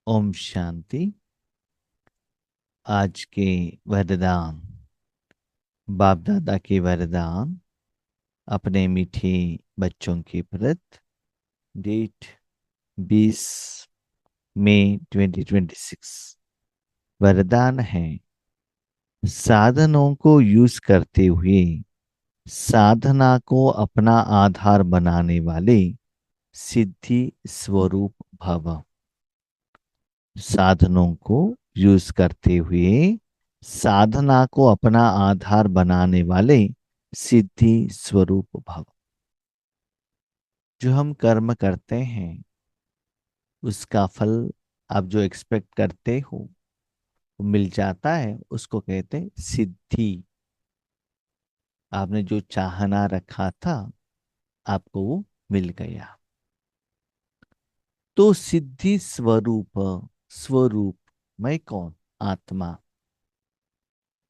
ओम शांति। आज के वरदान, बाप दादा के वरदान अपने मीठे बच्चों के प्रति। डेट 20 मई 2026। वरदान है, साधनों को यूज करते हुए साधना को अपना आधार बनाने वाले सिद्धि स्वरूप भव। साधनों को यूज करते हुए साधना को अपना आधार बनाने वाले सिद्धि स्वरूप भव। जो हम कर्म करते हैं उसका फल आप जो एक्सपेक्ट करते हो वो मिल जाता है, उसको कहते हैं सिद्धि। आपने जो चाहना रखा था आपको वो मिल गया। तो सिद्धि स्वरूप, स्वरूप मैं कौन? आत्मा।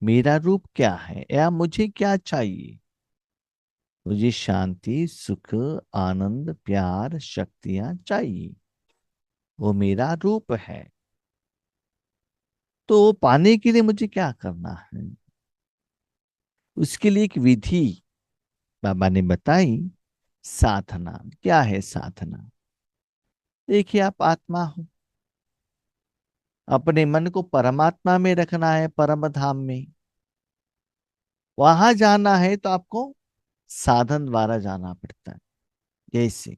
मेरा रूप क्या है या मुझे क्या चाहिए? मुझे शांति, सुख, आनंद, प्यार, शक्तियां चाहिए। वो मेरा रूप है। तो वो पाने के लिए मुझे क्या करना है? उसके लिए एक विधि बाबा ने बताई। साधना। क्या है साधना? देखिए, आप आत्मा हो। अपने मन को परमात्मा में रखना है, परम धाम में। वहां जाना है तो आपको साधन द्वारा जाना पड़ता है। जैसे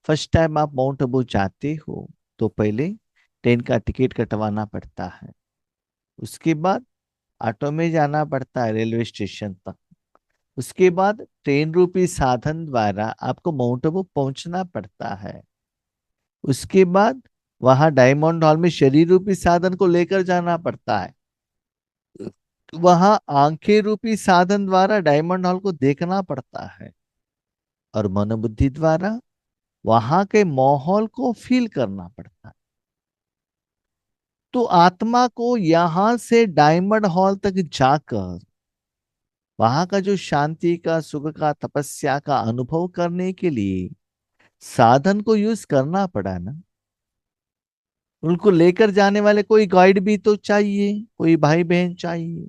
फर्स्ट टाइम आप माउंट आबू जाते हो तो पहले ट्रेन का टिकट कटवाना पड़ता है। उसके बाद ऑटो में जाना पड़ता है रेलवे स्टेशन तक। उसके बाद ट्रेन रूपी साधन द्वारा आपको माउंट आबू पहुंचना पड़ता है। उसके बाद वहां डायमंड हॉल में शरीर रूपी साधन को लेकर जाना पड़ता है। वहां आंखें रूपी साधन द्वारा डायमंड हॉल को देखना पड़ता है। और मनोबुद्धि द्वारा वहां के माहौल को फील करना पड़ता है। तो आत्मा को यहां से डायमंड हॉल तक जाकर वहां का जो शांति का, सुख का, तपस्या का अनुभव करने के लिए साधन को यूज करना पड़ा ना। उनको लेकर जाने वाले कोई गाइड भी तो चाहिए, कोई भाई बहन चाहिए।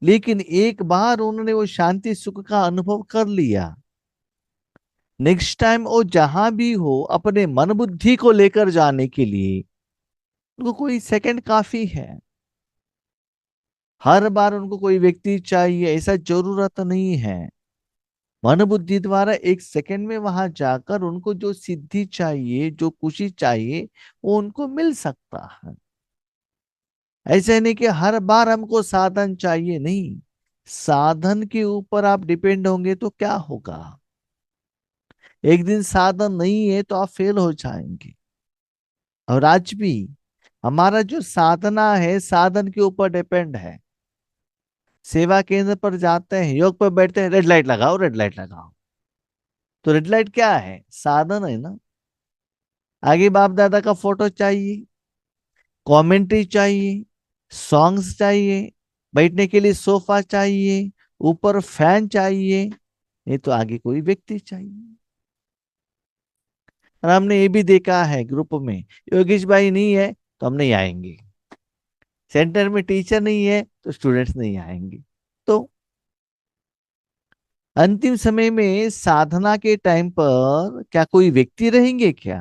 लेकिन एक बार उन्होंने वो शांति सुख का अनुभव कर लिया, नेक्स्ट टाइम वो जहां भी हो अपने मन बुद्धि को लेकर जाने के लिए उनको कोई सेकंड काफी है। हर बार उनको कोई व्यक्ति चाहिए ऐसा जरूरत नहीं है। मन बुद्धि द्वारा एक सेकंड में वहां जाकर उनको जो सिद्धि चाहिए, जो खुशी चाहिए, वो उनको मिल सकता है। ऐसे नहीं कि हर बार हमको साधन चाहिए, नहीं। साधन के ऊपर आप डिपेंड होंगे तो क्या होगा? एक दिन साधन नहीं है तो आप फेल हो जाएंगे। और आज भी हमारा जो साधना है साधन के ऊपर डिपेंड है। सेवा केंद्र पर जाते हैं, योग पर बैठते हैं, रेड लाइट लगाओ, रेड लाइट लगाओ। तो रेड लाइट क्या है? साधन है ना। आगे बाप दादा का फोटो चाहिए, कमेंट्री चाहिए, सॉन्ग्स चाहिए, बैठने के लिए सोफा चाहिए, ऊपर फैन चाहिए, नहीं तो आगे कोई व्यक्ति चाहिए। और हमने ये भी देखा है ग्रुप में, योगेश भाई नहीं है तो हम नहीं आएंगे, सेंटर में टीचर नहीं है तो स्टूडेंट्स नहीं आएंगे। तो अंतिम समय में साधना के टाइम पर क्या कोई व्यक्ति रहेंगे क्या?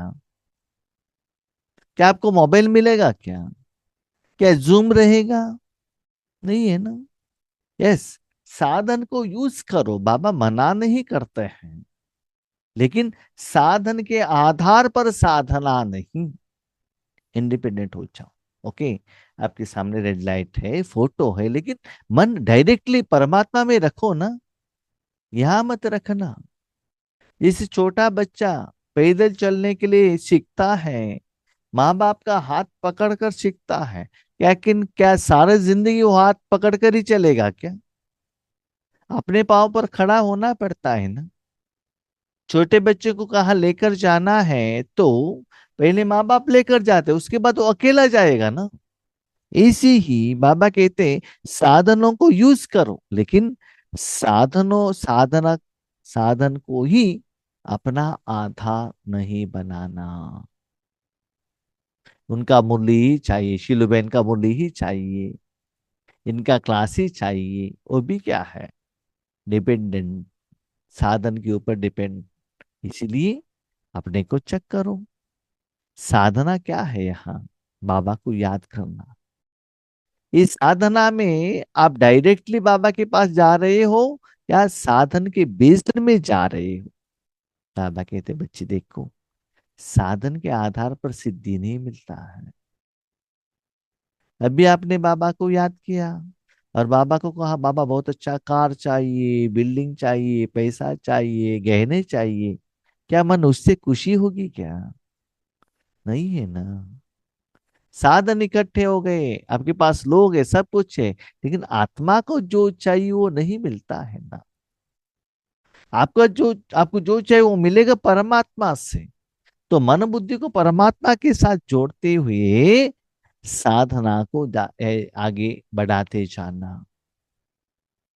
क्या आपको मोबाइल मिलेगा क्या? क्या जूम रहेगा? नहीं है ना। यस। साधन को यूज करो, बाबा मना नहीं करते हैं। लेकिन साधन के आधार पर साधना नहीं। इंडिपेंडेंट हो जाओ। ओके। आपके सामने रेड लाइट है, फोटो है, लेकिन मन डायरेक्टली परमात्मा में रखो ना। यहां मत रखना। जैसे छोटा बच्चा पैदल चलने के लिए सीखता है, माँ बाप का हाथ पकड़कर सीखता है। लेकिन क्या सारे जिंदगी वो हाथ पकड़कर ही चलेगा क्या? अपने पाँव पर खड़ा होना पड़ता है ना। छोटे बच्चे को कहाँ लेकर जाना है तो पहले माँ बाप लेकर जाते, उसके बाद वो अकेला जाएगा ना। इसी ही बाबा कहते हैं, साधनों को यूज करो, लेकिन साधनों साधना साधन को ही अपना आधार नहीं बनाना। उनका मुरली ही चाहिए, शीलुबेन का मुरली ही चाहिए, इनका क्लास ही चाहिए। वो भी क्या है, डिपेंडेंट, साधन के ऊपर डिपेंड। इसलिए अपने को चेक करो, साधना क्या है यहाँ, बाबा को याद करना। इस साधना में आप डायरेक्टली बाबा के पास जा रहे हो या साधन के बेस्ड में जा रहे हो। बाबा कहते बच्चे देखो, साधन के आधार पर सिद्धि नहीं मिलता है। अभी आपने बाबा को याद किया और बाबा को कहा बाबा बहुत अच्छा कार चाहिए, बिल्डिंग चाहिए, पैसा चाहिए, गहने चाहिए, क्या मन उससे खुशी होगी क्या? नहीं है ना। साधन इकट्ठे हो गए, आपके पास लोग है, सब कुछ है, लेकिन आत्मा को जो चाहिए वो नहीं मिलता है ना। आपको जो चाहिए वो मिलेगा परमात्मा से। तो मन बुद्धि को परमात्मा के साथ जोड़ते हुए साधना को आगे बढ़ाते जाना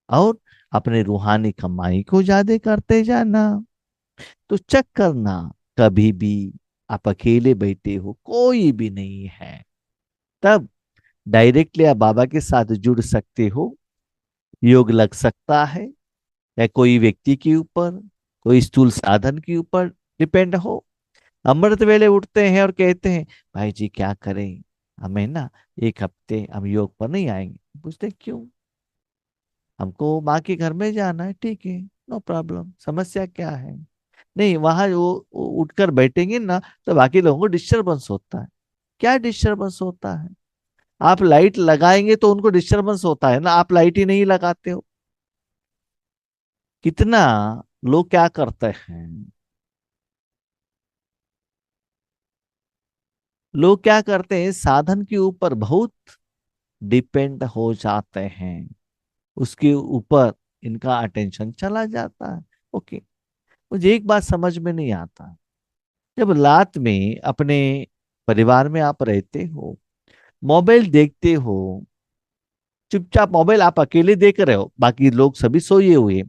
और अपने रूहानी कमाई को ज्यादा करते जाना। तो चेक करना, कभी भी आप अकेले बैठे हो, कोई भी नहीं है, तब डायरेक्टली आप बाबा के साथ जुड़ सकते हो। योग लग सकता है, या कोई व्यक्ति के ऊपर, कोई स्थूल साधन के ऊपर डिपेंड हो। अमृत वेले उठते हैं और कहते हैं भाई जी क्या करें, हमें ना एक हफ्ते हम योग पर नहीं आएंगे। पूछते क्यों? हमको माँ के घर में जाना है। ठीक है, नो प्रॉब्लम, समस्या क्या है? नहीं, वहां वो उठकर बैठेंगे ना तो बाकी लोगों को डिस्टरबेंस होता है। क्या डिस्टरबेंस होता है? आप लाइट लगाएंगे तो उनको डिस्टरबेंस होता है ना, आप लाइट ही नहीं लगाते हो। कितना लोग क्या करते हैं, लोग क्या करते हैं, साधन के ऊपर बहुत डिपेंड हो जाते हैं, उसके ऊपर इनका अटेंशन चला जाता है। ओके, मुझे एक बात समझ में नहीं आता, जब रात में अपने परिवार में आप रहते हो, मोबाइल देखते हो, चुपचाप मोबाइल आप अकेले देख रहे हो, बाकी लोग सभी सोए हुए,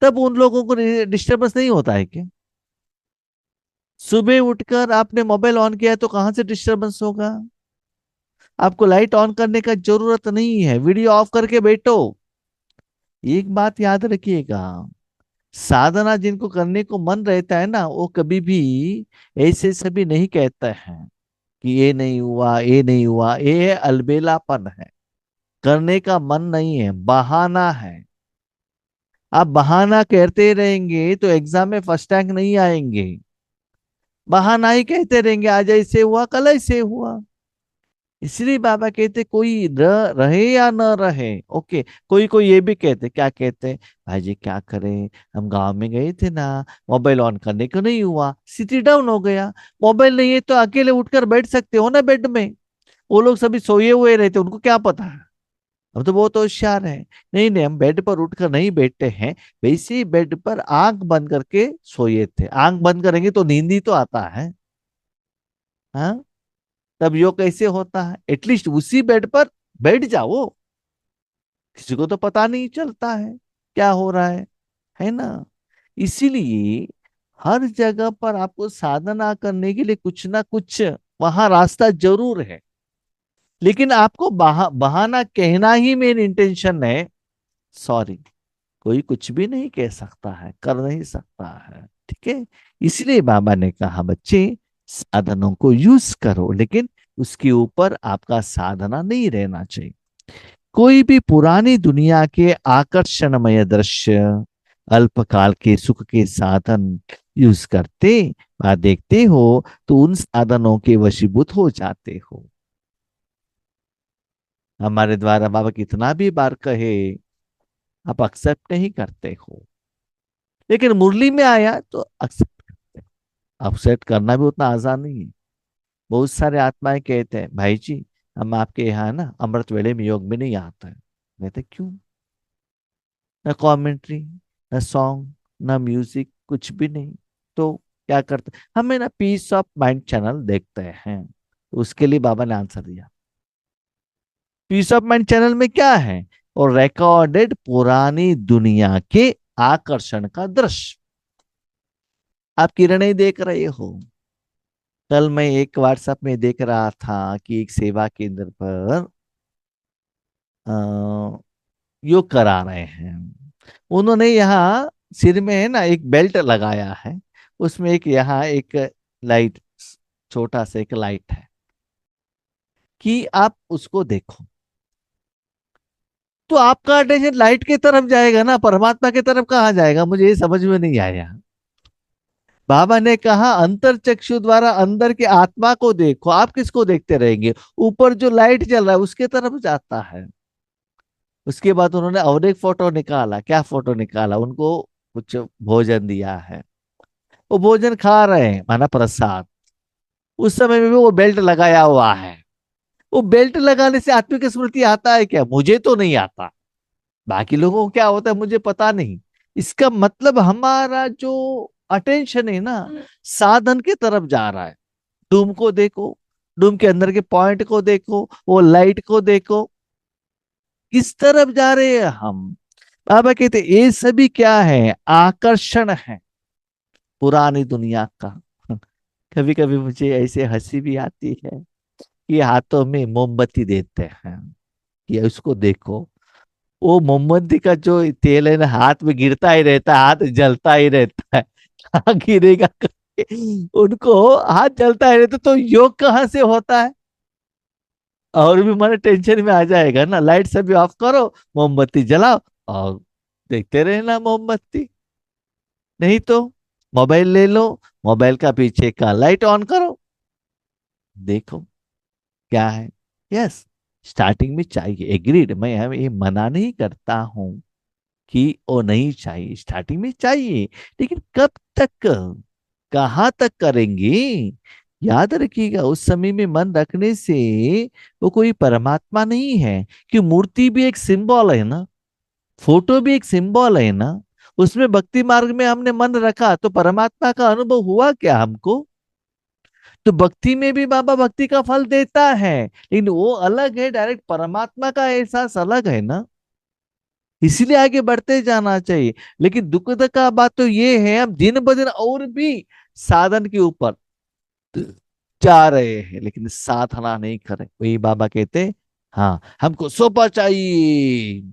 तब उन लोगों को डिस्टरबेंस नहीं होता है क्या? सुबह उठकर आपने मोबाइल ऑन किया तो कहां से डिस्टरबेंस होगा? आपको लाइट ऑन करने का जरूरत नहीं है, वीडियो ऑफ करके बैठो। एक बात याद रखिएगा, साधना जिनको करने को मन रहता है ना, वो कभी भी ऐसे सभी नहीं कहते हैं कि ये नहीं हुआ, ये नहीं हुआ, ये अलबेलापन है। करने का मन नहीं है, बहाना है। आप बहाना कहते रहेंगे तो एग्जाम में फर्स्ट रैंक नहीं आएंगे। बहाना ही कहते रहेंगे, आज ऐसे हुआ, कल ऐसे हुआ। इसलिए बाबा कहते कोई रहे या न रहे, ओके। कोई कोई ये भी कहते, क्या कहते, भाई जी क्या करें, हम गांव में गए थे ना, मोबाइल ऑन करने को नहीं हुआ, सिटी डाउन हो गया। मोबाइल नहीं है तो अकेले उठकर बैठ सकते हो ना बेड में। वो लोग सभी सोए हुए रहते, उनको क्या पता है, हम तो बहुत होशियार है। नहीं नहीं, हम बेड पर उठकर नहीं बैठते हैं, वैसे ही बेड पर आंख बंद करके सोए थे। आंख बंद करेंगे तो नींद ही तो आता है। हाँ, तब योग कैसे होता है? एटलीस्ट उसी बेड पर बैठ जाओ, किसी को तो पता नहीं चलता है क्या हो रहा है ना। इसीलिए हर जगह पर आपको साधना करने के लिए कुछ ना कुछ वहां रास्ता जरूर है, लेकिन आपको बहाना कहना ही मेन इंटेंशन है। सॉरी, कोई कुछ भी नहीं कह सकता है, कर नहीं सकता है, ठीक है। इसलिए बाबा ने कहा बच्चे, साधनों को यूज करो, लेकिन उसके ऊपर आपका साधना नहीं रहना चाहिए। कोई भी पुरानी दुनिया के आकर्षणमय दृश्य, अल्पकाल के सुख के साधन यूज करते व देखते हो तो उन साधनों के वशीभूत हो जाते हो। हमारे द्वारा बाबा कितना भी बार कहे, आप एक्सेप्ट नहीं करते हो, लेकिन मुरली में आया तो एक्सेप्ट। एक्सेप्ट करना भी उतना आसान नहीं है। बहुत सारे आत्माएं कहते हैं भाई जी, हम आपके यहाँ ना अमृत वेले में योग में नहीं आता है। कहते क्यों? न कमेंट्री, न सॉन्ग, न म्यूजिक, कुछ भी नहीं। तो क्या करते, हमें ना पीस ऑफ माइंड चैनल देखते हैं। तो उसके लिए बाबा ने आंसर दिया, पीस ऑफ माइंड चैनल में क्या है? और रिकॉर्डेड पुरानी दुनिया के आकर्षण का दृश्य, आप किरणें देख रहे हो, कल मैं एक व्हाट्सएप में देख रहा था कि एक सेवा केंद्र पर अ, योग करा रहे हैं। उन्होंने यहाँ सिर में है ना एक बेल्ट लगाया है। उसमें एक यहाँ एक लाइट, छोटा सा एक लाइट है कि आप उसको देखो। तो आपका अटेंशन लाइट की तरफ जाएगा ना, परमात्मा की तरफ कहाँ जाएगा? मुझे ये समझ में नहीं आया। बाबा ने कहा अंतर चक्षु द्वारा अंदर की आत्मा को देखो। आप किसको देखते रहेंगे? ऊपर जो लाइट जल रहा है उसके तरफ जाता है। उसके बाद उन्होंने और एक फोटो निकाला। क्या फोटो निकाला? उनको कुछ भोजन दिया है, वो भोजन खा रहे हैं, माना प्रसाद। उस समय में भी वो बेल्ट लगाया हुआ है। वो बेल्ट लगाने से आत्मिक स्मृति आता है क्या? मुझे तो नहीं आता। बाकी लोगों को क्या होता है मुझे पता नहीं। इसका मतलब हमारा जो अटेंशन है ना, साधन की तरफ जा रहा है। डूम को देखो, डूम के अंदर के पॉइंट को देखो, वो लाइट को देखो, किस तरफ जा रहे हैं हम। बाबा कहते ये सभी क्या है? आकर्षण है पुरानी दुनिया का। कभी कभी मुझे ऐसे हंसी भी आती है कि हाथों में मोमबत्ती देते हैं कि उसको देखो। वो मोमबत्ती का जो तेल है ना, हाथ में गिरता ही रहता है, हाथ जलता ही रहता है। कहाँ गिरेगा करके उनको हाथ जलता ही रहता, तो योग कहाँ से होता है? और भी हमारे टेंशन में आ जाएगा ना। लाइट सभी ऑफ करो, मोमबत्ती जलाओ और देखते रहना मोमबत्ती। नहीं तो मोबाइल ले लो, मोबाइल का पीछे का लाइट ऑन करो, देखो क्या है। यस, स्टार्टिंग में चाहिए, एग्रीड। मैं हम ये मना नहीं करता हूं कि वो नहीं चाहिए, स्टार्टिंग में चाहिए। लेकिन कब तक, कहाँ तक करेंगे? याद रखिएगा उस समय में मन रखने से वो कोई परमात्मा नहीं है। कि मूर्ति भी एक सिंबल है ना, फोटो भी एक सिंबल है ना। उसमें भक्ति मार्ग में हमने मन रखा तो परमात्मा का अनुभव हुआ क्या हमको? तो भक्ति में भी बाबा भक्ति का फल देता है, लेकिन वो अलग है, डायरेक्ट परमात्मा का एहसास अलग है ना। इसीलिए आगे बढ़ते जाना चाहिए। लेकिन दुखद का बात तो ये है, हम दिन ब दिन और भी साधन के ऊपर जा रहे हैं, लेकिन साधना नहीं कर रहे। वही बाबा कहते, हाँ हमको सोफा चाहिए,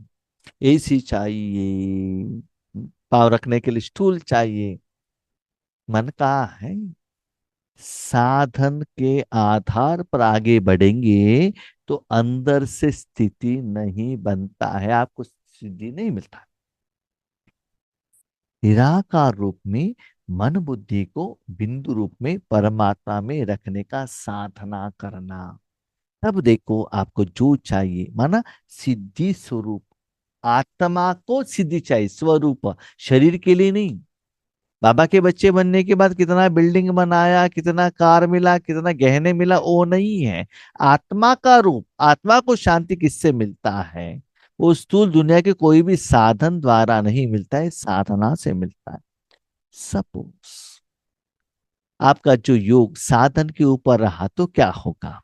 एसी चाहिए, पाँव रखने के लिए स्टूल चाहिए। मन कहाँ है? साधन के आधार पर आगे बढ़ेंगे तो अंदर से स्थिति नहीं बनता है, आपको सिद्धि नहीं मिलता। निराकार रूप में मन बुद्धि को बिंदु रूप में परमात्मा में रखने का साधना करना। तब देखो आपको जो चाहिए, माना सिद्धि स्वरूप। आत्मा को सिद्धि चाहिए, स्वरूप, शरीर के लिए नहीं। बाबा के बच्चे बनने के बाद कितना बिल्डिंग बनाया, कितना कार मिला, कितना गहने मिला, वो नहीं है। आत्मा का रूप। आत्मा को शांति किससे मिलता है? वो स्थूल दुनिया के कोई भी साधन द्वारा नहीं मिलता है, साधना से मिलता है। सपोज आपका जो योग साधन के ऊपर रहा तो क्या होगा?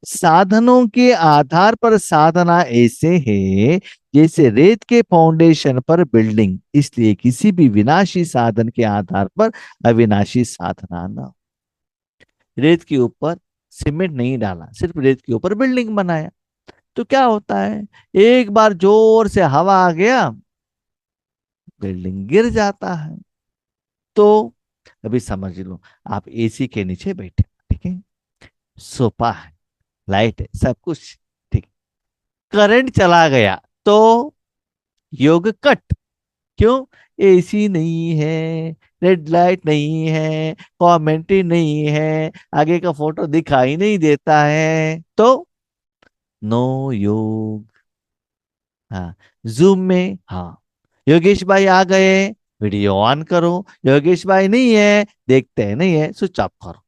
साधनों के आधार पर साधना ऐसे है जैसे रेत के फाउंडेशन पर बिल्डिंग। इसलिए किसी भी विनाशी साधन के आधार पर अविनाशी साधना न। रेत के ऊपर सीमेंट नहीं डाला, सिर्फ रेत के ऊपर बिल्डिंग बनाया, तो क्या होता है? एक बार जोर से हवा आ गया, बिल्डिंग गिर जाता है। तो अभी समझ लो, आप एसी के नीचे बैठे, ठीक है, सोफा है, लाइट है, सब कुछ ठीक। करंट चला गया तो योग कट। क्यों? एसी नहीं है, रेड लाइट नहीं है, कमेंट्री नहीं है, आगे का फोटो दिखाई नहीं देता है, तो नो योग। हाँ, जूम में, हाँ योगेश भाई आ गए, वीडियो ऑन करो। योगेश भाई नहीं है, देखते हैं, नहीं है, स्विच ऑफ करो।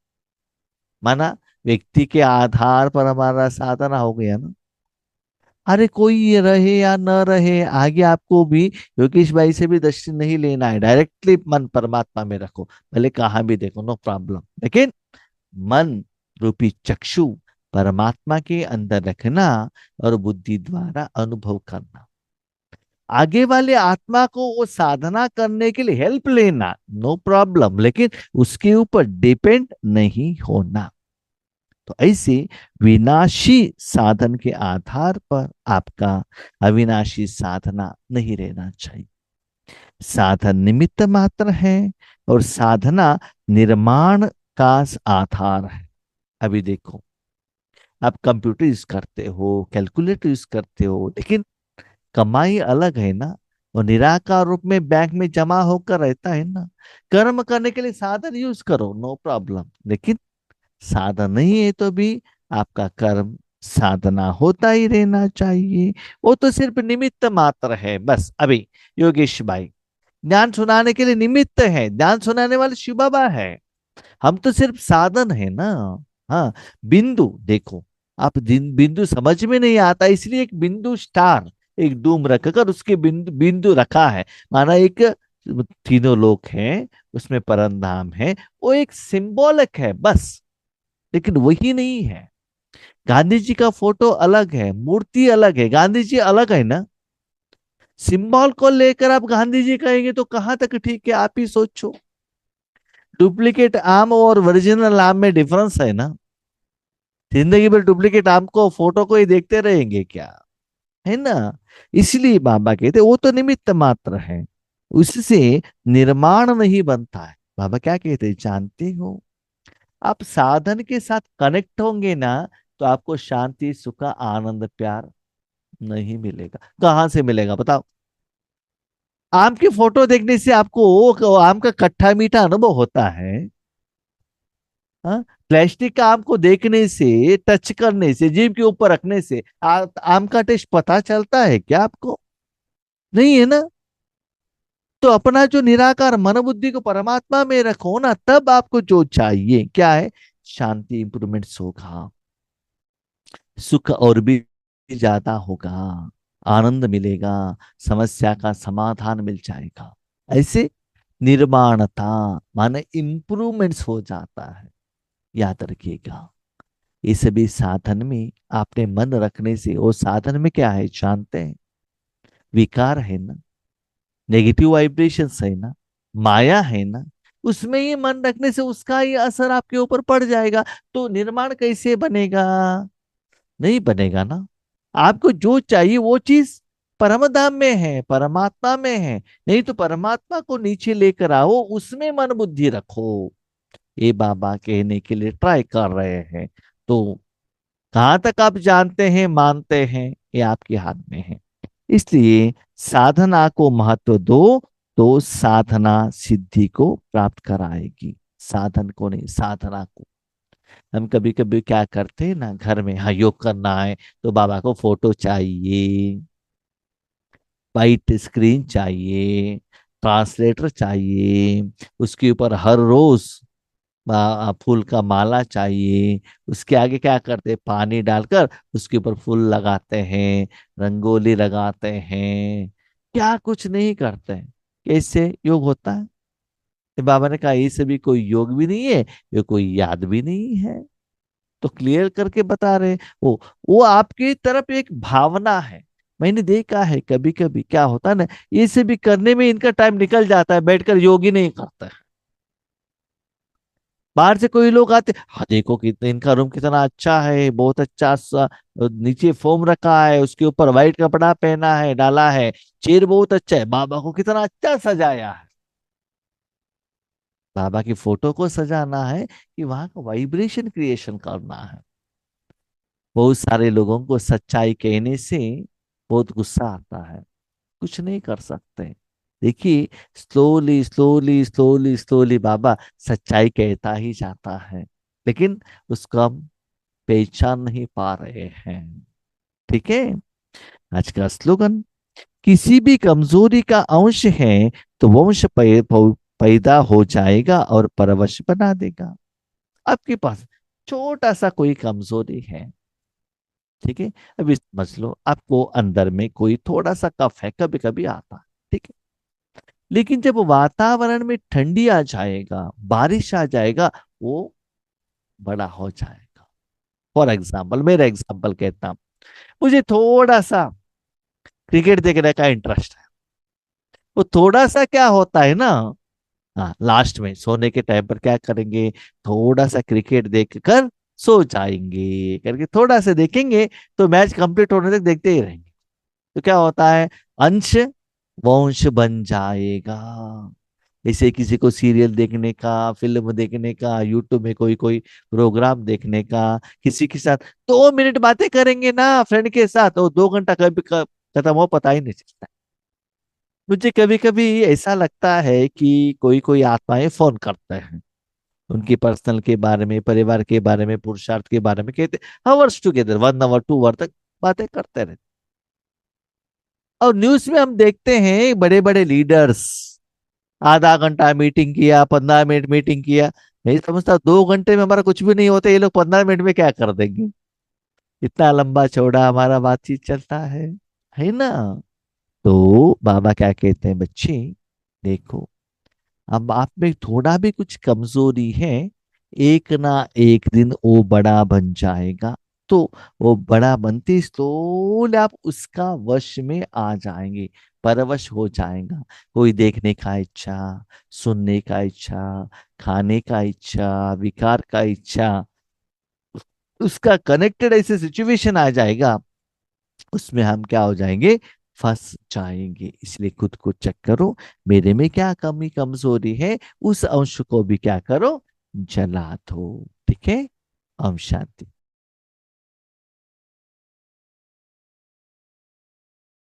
माना व्यक्ति के आधार पर हमारा साधना हो गया ना। अरे कोई ये रहे या न रहे, आगे आपको भी योगेश भाई से भी दर्शन नहीं लेना है, डायरेक्टली मन परमात्मा में रखो, भले कहाँ भी देखो, नो प्रॉब्लम। लेकिन मन रूपी चक्षु परमात्मा के अंदर रखना और बुद्धि द्वारा अनुभव करना। आगे वाले आत्मा को वो साधना करने के लिए हेल्प लेना, नो प्रॉब्लम, लेकिन उसके ऊपर डिपेंड नहीं होना। तो ऐसे विनाशी साधन के आधार पर आपका अविनाशी साधना नहीं रहना चाहिए। साधन निमित्त मात्र है और साधना निर्माण का आधार है। अभी देखो, आप कंप्यूटर यूज करते हो, कैलकुलेटर यूज करते हो, लेकिन कमाई अलग है ना। वो निराकार रूप में बैंक में जमा होकर रहता है ना। कर्म करने के लिए साधन यूज करो, नो प्रॉब्लम, लेकिन साधन नहीं है तो भी आपका कर्म साधना होता ही रहना चाहिए। वो तो सिर्फ निमित्त मात्र है बस। अभी योगेश भाई ज्ञान सुनाने के लिए निमित्त है, ज्ञान सुनाने वाले शिव बाबा है, हम तो सिर्फ साधन है ना। हाँ, बिंदु देखो, आप बिंदु समझ में नहीं आता, इसलिए एक बिंदु स्टार, एक डूम रखकर उसके बिंदु बिंदु रखा है। माना एक तीनों लोक हैं, उसमें परमधाम है, वो एक सिंबॉलिक है बस, लेकिन वही नहीं है। गांधी जी का फोटो अलग है, मूर्ति अलग है, गांधी जी अलग है ना। सिंबल को लेकर आप गांधी जी कहेंगे तो कहां तक ठीक है, आप ही सोचो। डुप्लीकेट आम और ओरिजिनल आम में डिफरेंस है ना। जिंदगी भर डुप्लीकेट आम को फोटो को ही देखते रहेंगे क्या, है ना। इसलिए बाबा कहते वो तो निमित्त मात्र है, उससे निर्माण नहीं बनता है। बाबा क्या कहते हैं जानते हो, आप साधन के साथ कनेक्ट होंगे ना, तो आपको शांति सुख आनंद प्यार नहीं मिलेगा। कहां से मिलेगा बताओ। आम की फोटो देखने से आपको वो आम का खट्टा मीठा अनुभव होता है। हाँ, प्लास्टिक का आम को देखने से, टच करने से, जीभ के ऊपर रखने से आम का टेस्ट पता चलता है क्या आपको? नहीं है ना। तो अपना जो निराकार मन बुद्धि को परमात्मा में रखो ना, तब आपको जो चाहिए क्या है, शांति, इंप्रूवमेंट होगा, सुख और भी ज्यादा होगा, आनंद मिलेगा, समस्या का समाधान मिल जाएगा। ऐसे निर्माणता माने इम्प्रूवमेंट्स हो जाता है। याद रखिएगा, ये सभी साधन में आपने मन रखने से, वो साधन में क्या है जानते हैं, विकार है ना, नेगेटिव वाइब्रेशंस है ना, माया है ना, उसमें ही मन रखने से उसका ही असर आपके ऊपर पड़ जाएगा। तो निर्माण कैसे बनेगा? नहीं बनेगा ना। आपको जो चाहिए वो चीज परम धाम में है, परमात्मा में है। नहीं तो परमात्मा को नीचे लेकर आओ, उसमें मन बुद्धि रखो। ये बाबा कहने के लिए ट्राई कर रहे हैं। तो कहां तक आप जानते हैं मानते हैं, ये आपके हाथ में है। इसलिए साधना को महत्व दो, तो साधना सिद्धि को प्राप्त कराएगी, साधन को नहीं, साधना को। हम कभी कभी क्या करते हैं ना, घर में हाँ योग करना है तो बाबा को फोटो चाहिए, वाइट स्क्रीन चाहिए, ट्रांसलेटर चाहिए, उसके ऊपर हर रोज फूल का माला चाहिए। उसके आगे क्या करते हैं, पानी डालकर उसके ऊपर फूल लगाते हैं, रंगोली लगाते हैं, क्या कुछ नहीं करते हैं। कैसे योग होता है? तो बाबा ने कहा ये सभी कोई योग भी नहीं है, ये कोई याद भी नहीं है। तो क्लियर करके बता रहे वो आपकी तरफ एक भावना है। मैंने देखा है कभी कभी क्या होता है ना, ये से भी करने में इनका टाइम निकल जाता है, बैठकर योग ही नहीं करता है। बाहर से कोई लोग आते, हाँ देखो कितना इनका रूम कितना अच्छा है, बहुत अच्छा सा नीचे फोम रखा है, उसके ऊपर व्हाइट कपड़ा पहना है, डाला है, चेयर बहुत अच्छा है, बाबा को कितना अच्छा सजाया है। बाबा की फोटो को सजाना है कि वहां का वाइब्रेशन क्रिएशन करना है। बहुत सारे लोगों को सच्चाई कहने से बहुत गुस्सा आता है, कुछ नहीं कर सकते। देखिए, स्लोली स्लोली स्लोली स्लोली बाबा सच्चाई कहता ही जाता है, लेकिन उसको हम पहचान नहीं पा रहे हैं। ठीक है। आज का स्लोगन, किसी भी कमजोरी का अंश है तो वंश पैदा हो जाएगा और परवश बना देगा। आपके पास छोटा सा कोई कमजोरी है, ठीक है, अभी समझ लो आपको अंदर में कोई थोड़ा सा कफ है, कभी कभी आता है, ठीक है, लेकिन जब वातावरण में ठंडी आ जाएगा, बारिश आ जाएगा, वो बड़ा हो जाएगा। फॉर एग्जाम्पल, मेरा एग्जाम्पल कहता हूं, मुझे थोड़ा सा क्रिकेट देखने का इंटरेस्ट है, वो थोड़ा सा क्या होता है ना, हाँ लास्ट में सोने के टाइम पर क्या करेंगे, थोड़ा सा क्रिकेट देखकर सो जाएंगे करके थोड़ा सा देखेंगे, तो मैच कंप्लीट होने तक देखते ही रहेंगे। तो क्या होता है, अंश वंश बन जाएगा। जैसे किसी को सीरियल देखने का, फिल्म देखने का, यूट्यूब में कोई कोई प्रोग्राम देखने का, किसी के साथ 2 मिनट बातें करेंगे ना फ्रेंड के साथ, तो 2 घंटा कभी खत्म हो पता ही नहीं चलता। मुझे कभी कभी ऐसा लगता है कि कोई कोई आत्माएं फोन करते हैं, उनकी पर्सनल के बारे में, परिवार के बारे में, पुरुषार्थ के बारे में कहते, हावर्स टुगेदर 1 आवर 2 आवर तक बातें करते रहते। और न्यूज में हम देखते हैं बड़े बड़े लीडर्स आधा घंटा मीटिंग किया, 15 मिनट मीटिंग किया। नहीं समझता 2 घंटे में हमारा कुछ भी नहीं होता, ये लोग 15 मिनट में क्या कर देंगे। इतना लंबा चौड़ा हमारा बातचीत चलता है ना। तो बाबा क्या कहते हैं, बच्चे देखो, अब आप में थोड़ा भी कुछ कमजोरी है, एक ना एक दिन वो बड़ा बन जाएगा। तो वो बड़ा बनते स्लोली आप उसका वश में आ जाएंगे, परवश हो जाएगा। कोई देखने का इच्छा, सुनने का इच्छा, खाने का इच्छा, विकार का इच्छा, उसका कनेक्टेड ऐसे सिचुएशन आ जाएगा, उसमें हम क्या हो जाएंगे, फंस जाएंगे। इसलिए खुद को चेक करो, मेरे में क्या कमी कमजोरी है, उस अंश को भी क्या करो, जला दो। ठीक है। ओम शांति।